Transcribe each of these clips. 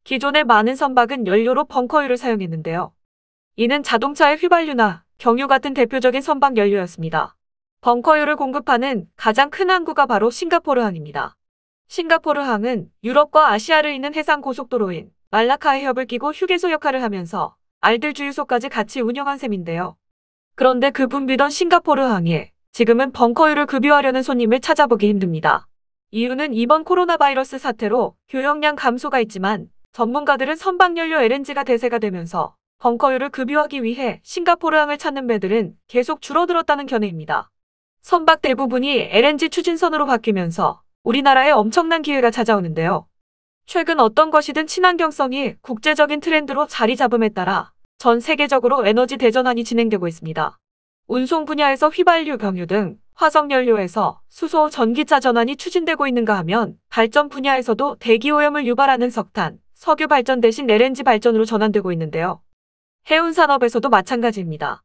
기존의 많은 선박은 연료로 벙커유를 사용했는데요. 이는 자동차의 휘발유나 경유 같은 대표적인 선박 연료였습니다. 벙커유를 공급하는 가장 큰 항구가 바로 싱가포르항입니다. 싱가포르항은 유럽과 아시아를 잇는 해상 고속도로인 말라카의 협을 끼고 휴게소 역할을 하면서 알들 주유소까지 같이 운영한 셈인데요. 그런데 그 붐비던 싱가포르항에 지금은 벙커유를 급유하려는 손님을 찾아보기 힘듭니다. 이유는 이번 코로나 바이러스 사태로 교역량 감소가 있지만 전문가들은 선박연료 LNG가 대세가 되면서 벙커유를 급유하기 위해 싱가포르항을 찾는 배들은 계속 줄어들었다는 견해입니다. 선박 대부분이 LNG 추진선으로 바뀌면서 우리나라에 엄청난 기회가 찾아오는데요. 최근 어떤 것이든 친환경성이 국제적인 트렌드로 자리 잡음에 따라 전 세계적으로 에너지 대전환이 진행되고 있습니다. 운송 분야에서 휘발유, 경유 등 화석연료에서 수소, 전기차 전환이 추진되고 있는가 하면 발전 분야에서도 대기오염을 유발하는 석탄, 석유 발전 대신 LNG 발전으로 전환되고 있는데요. 해운 산업에서도 마찬가지입니다.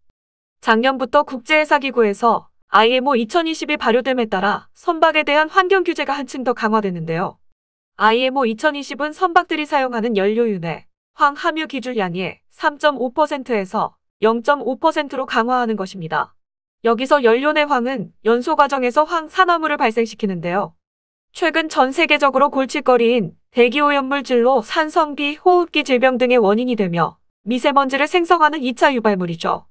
작년부터 국제해사기구에서 IMO 2020이 발효됨에 따라 선박에 대한 환경 규제가 한층 더 강화되는데요. IMO 2020은 선박들이 사용하는 연료윤의 황함유 기준량이 3.5%에서 0.5%로 강화하는 것입니다. 여기서 연료 내 황은 연소 과정에서 황산화물을 발생시키는데요. 최근 전 세계적으로 골칫거리인 대기오염물질로 산성비, 호흡기 질병 등의 원인이 되며 미세먼지를 생성하는 2차 유발물이죠.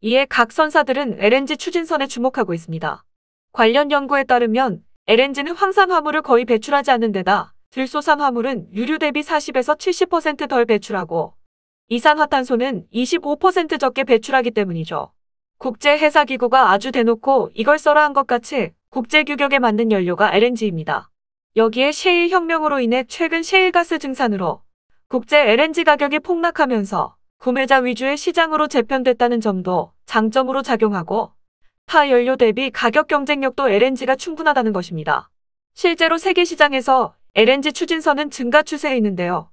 이에 각 선사들은 LNG 추진선에 주목하고 있습니다. 관련 연구에 따르면 LNG는 황산화물을 거의 배출하지 않는 데다 들소산화물은 유류 대비 40에서 70% 덜 배출하고 이산화탄소는 25% 적게 배출하기 때문이죠. 국제해사기구가 아주 대놓고 이걸 써라 한 것 같이 국제규격에 맞는 연료가 LNG입니다. 여기에 셰일 혁명으로 인해 최근 셰일가스 증산으로 국제 LNG 가격이 폭락하면서 구매자 위주의 시장으로 재편됐다는 점도 장점으로 작용하고 타 연료 대비 가격 경쟁력도 LNG가 충분하다는 것입니다. 실제로 세계 시장에서 LNG 추진선은 증가 추세에 있는데요.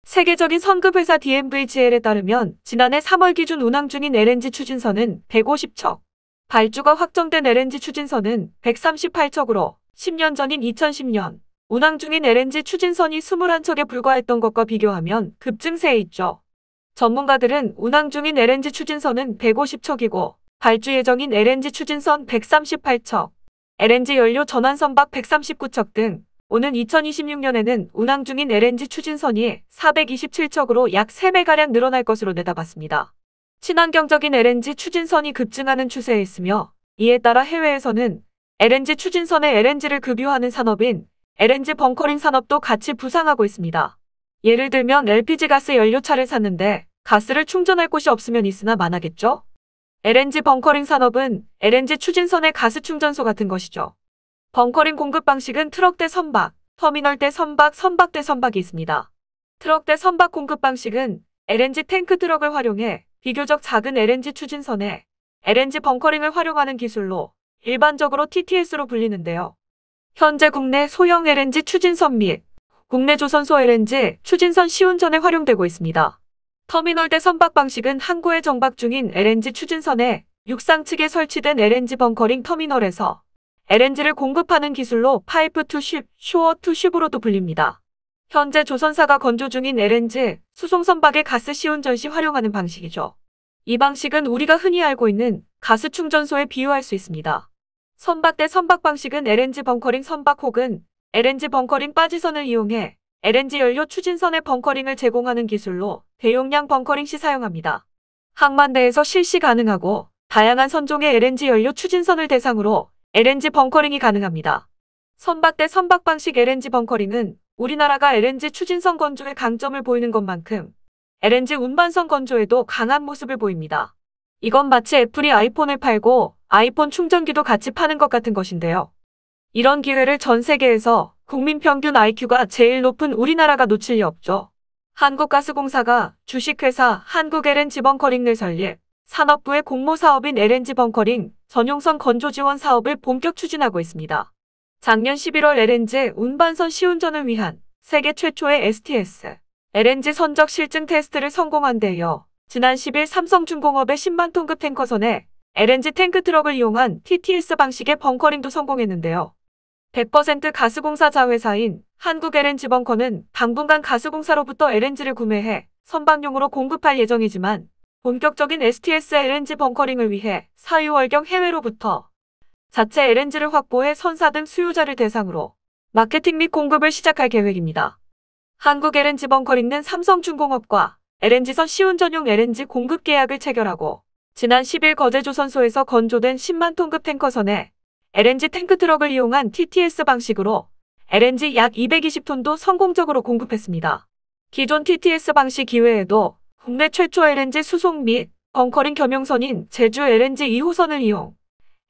세계적인 선급회사 DNVGL에 따르면 지난해 3월 기준 운항 중인 LNG 추진선은 150척, 발주가 확정된 LNG 추진선은 138척으로 10년 전인 2010년 운항 중인 LNG 추진선이 21척에 불과했던 것과 비교하면 급증세에 있죠. 전문가들은 운항 중인 LNG 추진선은 150척이고 발주 예정인 LNG 추진선 138척, LNG 연료 전환 선박 139척 등 오는 2026년에는 운항 중인 LNG 추진선이 427척으로 약 3배가량 늘어날 것으로 내다봤습니다. 친환경적인 LNG 추진선이 급증하는 추세에 있으며 이에 따라 해외에서는 LNG 추진선에 LNG를 급유하는 산업인 LNG 벙커링 산업도 같이 부상하고 있습니다. 예를 들면 LPG 가스 연료차를 샀는데 가스를 충전할 곳이 없으면 있으나 마나겠죠? LNG 벙커링 산업은 LNG 추진선의 가스 충전소 같은 것이죠. 벙커링 공급 방식은 트럭 대 선박, 터미널 대 선박, 선박 대 선박이 있습니다. 트럭 대 선박 공급 방식은 LNG 탱크 트럭을 활용해 비교적 작은 LNG 추진선에 LNG 벙커링을 활용하는 기술로 일반적으로 TTS로 불리는데요. 현재 국내 소형 LNG 추진선 및 국내 조선소 LNG 추진선 시운전에 활용되고 있습니다. 터미널 대 선박 방식은 항구에 정박 중인 LNG 추진선에 육상 측에 설치된 LNG 벙커링 터미널에서 LNG를 공급하는 기술로 파이프 투 쉽, 쇼어 투 쉽으로도 불립니다. 현재 조선사가 건조 중인 LNG 수송 선박의 가스 시운전 시 활용하는 방식이죠. 이 방식은 우리가 흔히 알고 있는 가스 충전소에 비유할 수 있습니다. 선박 대 선박 방식은 LNG 벙커링 선박 혹은 LNG 벙커링 빠지선을 이용해 LNG 연료 추진선의 벙커링을 제공하는 기술로 대용량 벙커링 시 사용합니다. 항만대에서 실시 가능하고 다양한 선종의 LNG 연료 추진선을 대상으로 LNG 벙커링이 가능합니다. 선박 대 선박 방식 LNG 벙커링은 우리나라가 LNG 추진선 건조에 강점을 보이는 것만큼 LNG 운반선 건조에도 강한 모습을 보입니다. 이건 마치 애플이 아이폰을 팔고 아이폰 충전기도 같이 파는 것 같은 것인데요. 이런 기회를 전 세계에서 국민 평균 IQ가 제일 높은 우리나라가 놓칠 리 없죠. 한국가스공사가 주식회사 한국LNG 벙커링을 설립, 산업부의 공모사업인 LNG 벙커링 전용선 건조 지원 사업을 본격 추진하고 있습니다. 작년 11월 LNG 운반선 시운전을 위한 세계 최초의 STS, LNG 선적 실증 테스트를 성공한 데 이어 지난 10일 삼성중공업의 10만 톤급 탱커선에 LNG 탱크 트럭을 이용한 TTS 방식의 벙커링도 성공했는데요. 100% 가스공사 자회사인 한국LNG벙커는 당분간 가스공사로부터 LNG를 구매해 선박용으로 공급할 예정이지만 본격적인 STS LNG 벙커링을 위해 4-6월경 해외로부터 자체 LNG를 확보해 선사 등 수요자를 대상으로 마케팅 및 공급을 시작할 계획입니다. 한국LNG 벙커링은 삼성중공업과 LNG선 시운 전용 LNG 공급 계약을 체결하고 지난 10일 거제조선소에서 건조된 10만 톤급 탱커선에 LNG 탱크 트럭을 이용한 TTS 방식으로 LNG 약 220톤도 성공적으로 공급했습니다. 기존 TTS 방식 이외에도 국내 최초 LNG 수송 및 벙커링 겸용선인 제주 LNG 2호선을 이용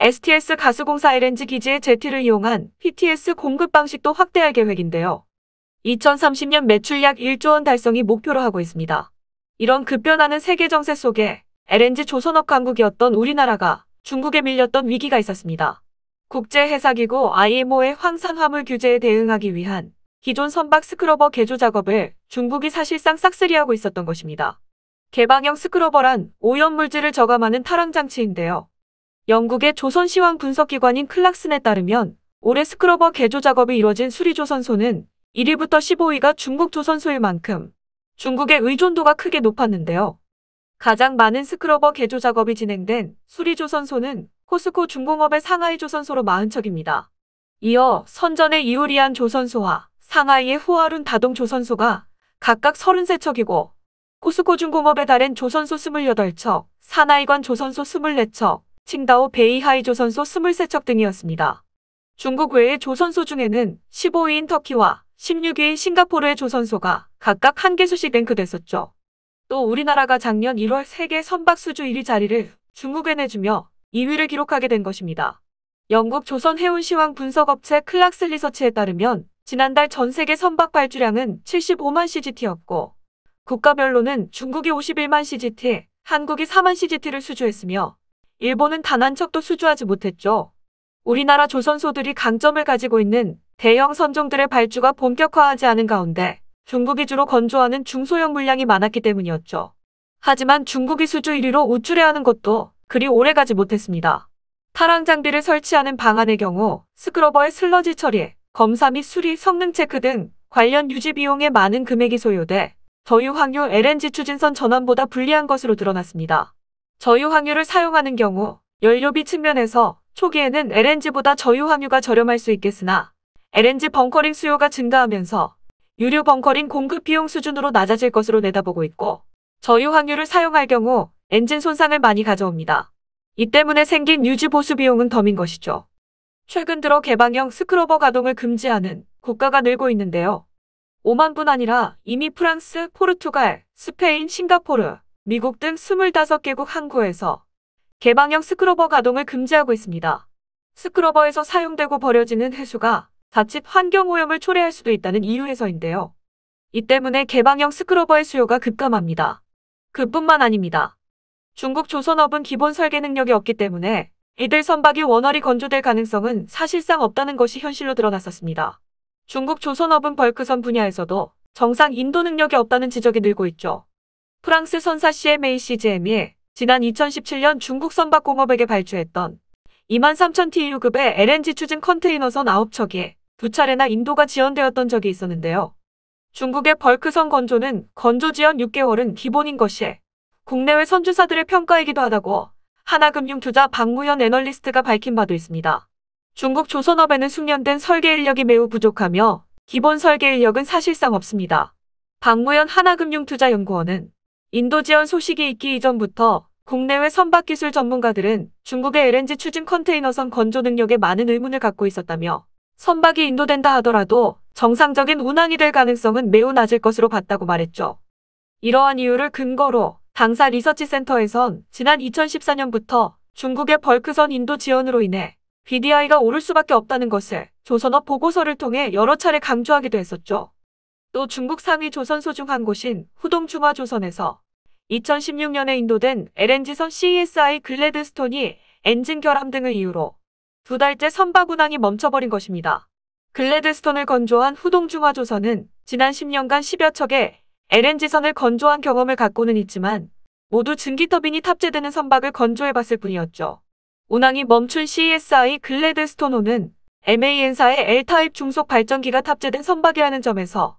STS 가스공사 LNG 기지의 제티를 이용한 PTS 공급 방식도 확대할 계획인데요. 2030년 매출 약 1조 원 달성이 목표로 하고 있습니다. 이런 급변하는 세계 정세 속에 LNG 조선업 강국이었던 우리나라가 중국에 밀렸던 위기가 있었습니다. 국제해사기구 IMO의 황산화물 규제에 대응하기 위한 기존 선박 스크러버 개조 작업을 중국이 사실상 싹쓸이하고 있었던 것입니다. 개방형 스크러버란 오염물질을 저감하는 탈항장치인데요. 영국의 조선시황 분석기관인 클락슨에 따르면 올해 스크러버 개조 작업이 이뤄진 수리조선소는 1위부터 15위가 중국 조선소일 만큼 중국의 의존도가 크게 높았는데요. 가장 많은 스크러버 개조 작업이 진행된 수리조선소는 포스코 중공업의 상하이 조선소로 40척입니다. 이어 선전의 이우리안 조선소와 상하이의 후아룬 다동 조선소가 각각 33척이고 포스코 중공업의 다른 조선소 28척, 사나이관 조선소 24척, 칭다오 베이하이 조선소 23척 등이었습니다. 중국 외의 조선소 중에는 15위인 터키와 16위인 싱가포르의 조선소가 각각 1개소씩 랭크됐었죠. 또 우리나라가 작년 1월 세계 선박 수주 1위 자리를 중국에 내주며 2위를 기록하게 된 것입니다. 영국 조선해운시황 분석업체 클락슨 리서치에 따르면 지난달 전 세계 선박 발주량은 75만 CGT였고 국가별로는 중국이 51만 CGT, 한국이 4만 CGT를 수주했으며 일본은 단 한 척도 수주하지 못했죠. 우리나라 조선소들이 강점을 가지고 있는 대형 선종들의 발주가 본격화하지 않은 가운데 중국이 주로 건조하는 중소형 물량이 많았기 때문이었죠. 하지만 중국이 수주 1위로 우쭐해하는 것도 그리 오래가지 못했습니다. 탈항 장비를 설치하는 방안의 경우 스크러버의 슬러지 처리, 검사 및 수리, 성능 체크 등 관련 유지 비용에 많은 금액이 소요돼 저유황유 LNG 추진선 전환보다 불리한 것으로 드러났습니다. 저유황유를 사용하는 경우 연료비 측면에서 초기에는 LNG보다 저유황유가 저렴할 수 있겠으나 LNG 벙커링 수요가 증가하면서 유류 벙커링 공급 비용 수준으로 낮아질 것으로 내다보고 있고 저유황유를 사용할 경우 엔진 손상을 많이 가져옵니다. 이 때문에 생긴 유지 보수 비용은 덤인 것이죠. 최근 들어 개방형 스크러버 가동을 금지하는 국가가 늘고 있는데요. 오만뿐 아니라 이미 프랑스, 포르투갈, 스페인, 싱가포르, 미국 등 25개국 항구에서 개방형 스크러버 가동을 금지하고 있습니다. 스크러버에서 사용되고 버려지는 해수가 자칫 환경오염을 초래할 수도 있다는 이유에서인데요. 이 때문에 개방형 스크러버의 수요가 급감합니다. 그뿐만 아닙니다. 중국 조선업은 기본 설계 능력이 없기 때문에 이들 선박이 원활히 건조될 가능성은 사실상 없다는 것이 현실로 드러났었습니다. 중국 조선업은 벌크선 분야에서도 정상 인도 능력이 없다는 지적이 늘고 있죠. 프랑스 선사 CMA CGM이 지난 2017년 중국 선박공업에게 발주했던 23,000 TEU급의 LNG 추진 컨테이너선 9척이 2차례나 인도가 지연되었던 적이 있었는데요. 중국의 벌크선 건조는 건조 지연 6개월은 기본인 것이 국내외 선주사들의 평가이기도 하다고 하나금융투자 박무현 애널리스트가 밝힌 바도 있습니다. 중국 조선업에는 숙련된 설계 인력이 매우 부족하며 기본 설계 인력은 사실상 없습니다. 박무현 하나금융투자연구원은 인도 지연 소식이 있기 이전부터 국내외 선박기술 전문가들은 중국의 LNG 추진 컨테이너선 건조 능력에 많은 의문을 갖고 있었다며 선박이 인도된다 하더라도 정상적인 운항이 될 가능성은 매우 낮을 것으로 봤다고 말했죠. 이러한 이유를 근거로 당사 리서치센터에선 지난 2014년부터 중국의 벌크선 인도 지연으로 인해 BDI가 오를 수밖에 없다는 것을 조선업 보고서를 통해 여러 차례 강조하기도 했었죠. 또 중국 상위 조선소 중 한 곳인 후동중화조선에서 2016년에 인도된 LNG선 CESI 글래드스톤이 엔진 결함 등을 이유로 2달째 선박 운항이 멈춰버린 것입니다. 글래드스톤을 건조한 후동중화조선은 지난 10년간 10여 척의 LNG선을 건조한 경험을 갖고는 있지만 모두 증기터빈이 탑재되는 선박을 건조해봤을 뿐이었죠. 운항이 멈춘 CESI 글래드스톤호는 MAN사의 L타입 중속 발전기가 탑재된 선박이라는 점에서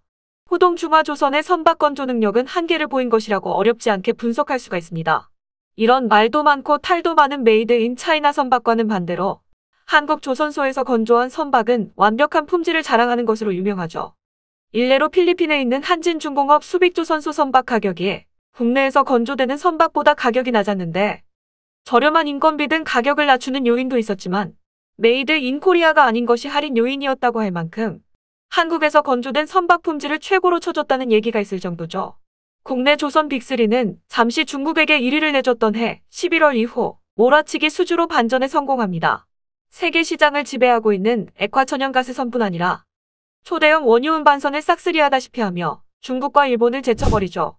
호동중화조선의 선박 건조 능력은 한계를 보인 것이라고 어렵지 않게 분석할 수가 있습니다. 이런 말도 많고 탈도 많은 메이드 인 차이나 선박과는 반대로 한국 조선소에서 건조한 선박은 완벽한 품질을 자랑하는 것으로 유명하죠. 일례로 필리핀에 있는 한진중공업 수빅조선소 선박 가격이 국내에서 건조되는 선박보다 가격이 낮았는데 저렴한 인건비 등 가격을 낮추는 요인도 있었지만 메이드 인 코리아가 아닌 것이 할인 요인이었다고 할 만큼 한국에서 건조된 선박 품질을 최고로 쳐줬다는 얘기가 있을 정도죠. 국내 조선 빅3는 잠시 중국에게 1위를 내줬던 해 11월 이후 몰아치기 수주로 반전에 성공합니다. 세계 시장을 지배하고 있는 액화천연가스선뿐 아니라 초대형 원유 운반선을 싹쓸이하다시피 하며 중국과 일본을 제쳐버리죠.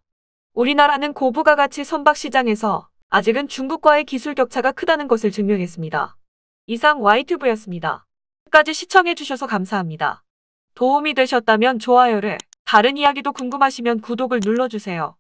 우리나라는 고부가 가치 선박 시장에서 아직은 중국과의 기술 격차가 크다는 것을 증명했습니다. 이상 Y튜브였습니다. 끝까지 시청해주셔서 감사합니다. 도움이 되셨다면 좋아요를, 다른 이야기도 궁금하시면 구독을 눌러주세요.